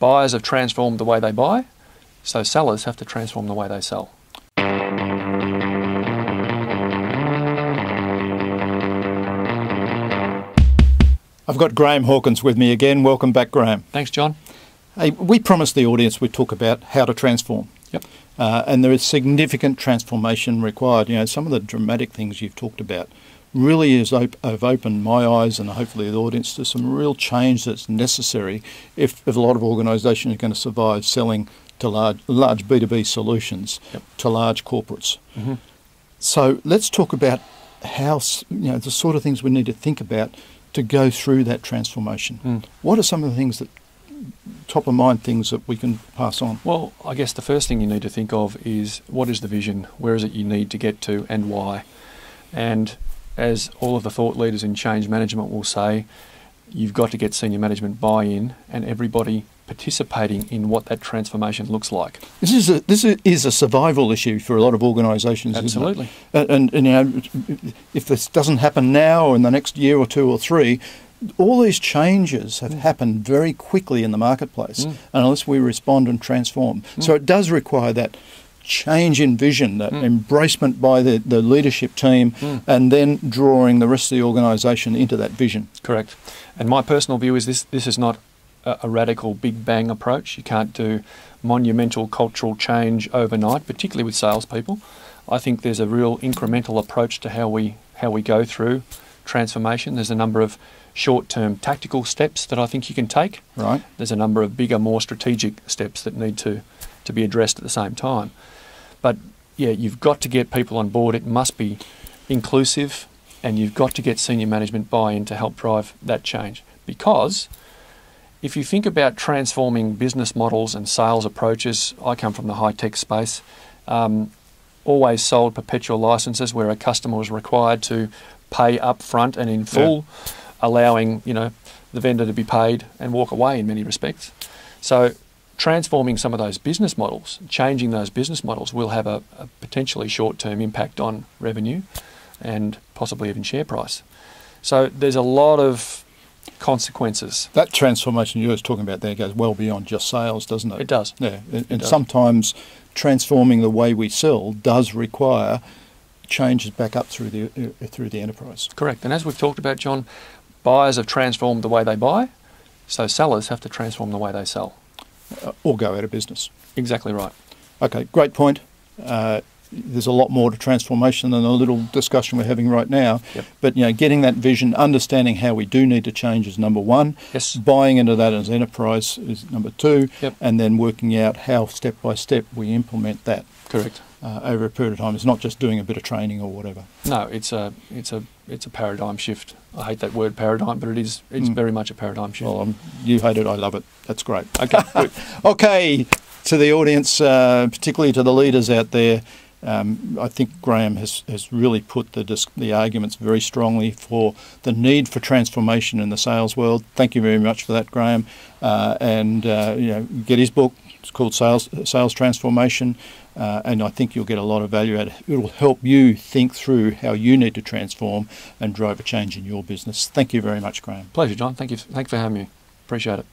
Buyers have transformed the way they buy, so sellers have to transform the way they sell. I've got Graham Hawkins with me again. Welcome back, Graham. Thanks, John. Hey, we promised the audience we'd talk about how to transform. Yep. And there is significant transformation required. You know, some of the dramatic things you've talked about really have opened my eyes and hopefully the audience to some real change that's necessary if a lot of organisations are going to survive selling to large B2B solutions to large corporates. Mm-hmm. So let's talk about how, the sort of things we need to think about to go through that transformation. What are some of the things that, top of mind things that we can pass on? Well, I guess the first thing you need to think of is what is the vision, where is it you need to get to and why? And as all of the thought leaders in change management will say, you've got to get senior management buy-in and everybody participating in what that transformation looks like. This is a survival issue for a lot of organisations. Absolutely. And if this doesn't happen now or in the next year or two or three, all these changes have happened very quickly in the marketplace, and unless we respond and transform. So it does require that change in vision, that embracement by the leadership team, and then drawing the rest of the organisation into that vision. Correct. And my personal view is this is not a radical big bang approach. You can't do monumental cultural change overnight, particularly with salespeople. I think there's a real incremental approach to how we go through transformation. There's a number of short-term tactical steps that I think you can take. Right. There's a number of bigger, more strategic steps that need to be addressed at the same time. But yeah, you've got to get people on board. It must be inclusive, and you've got to get senior management buy-in to help drive that change. Because if you think about transforming business models and sales approaches, I come from the high-tech space, always sold perpetual licenses where a customer was required to pay up front and in full, allowing the vendor to be paid and walk away in many respects. So transforming some of those business models, changing those business models will have a potentially short-term impact on revenue and possibly even share price. So there's a lot of consequences. That transformation you were talking about there goes well beyond just sales, doesn't it? It does. Yeah, and sometimes transforming the way we sell does require changes back up through the enterprise. Correct. And as we've talked about, John, buyers have transformed the way they buy, so sellers have to transform the way they sell. Or go out of business. Exactly right. Okay, great point. There's a lot more to transformation than the little discussion we're having right now. Yep. But getting that vision, understanding how we do need to change is number one. Yes. Buying into that as enterprise is number two. Yep. And then working out how step by step we implement that. Correct. Over a period of time. It's not just doing a bit of training or whatever. No, it's a paradigm shift. I hate that word paradigm, but it's very much a paradigm shift. Well, you hate it, I love it. That's great. Okay, good. Okay, to the audience, particularly to the leaders out there, I think Graham has really put the arguments very strongly for the need for transformation in the sales world. Thank you very much for that, Graham. Get his book. It's called Sales Transformation, and I think you'll get a lot of value out of it. It will help you think through how you need to transform and drive a change in your business. Thank you very much, Graham. Pleasure, John. Thank you for having me. Appreciate it.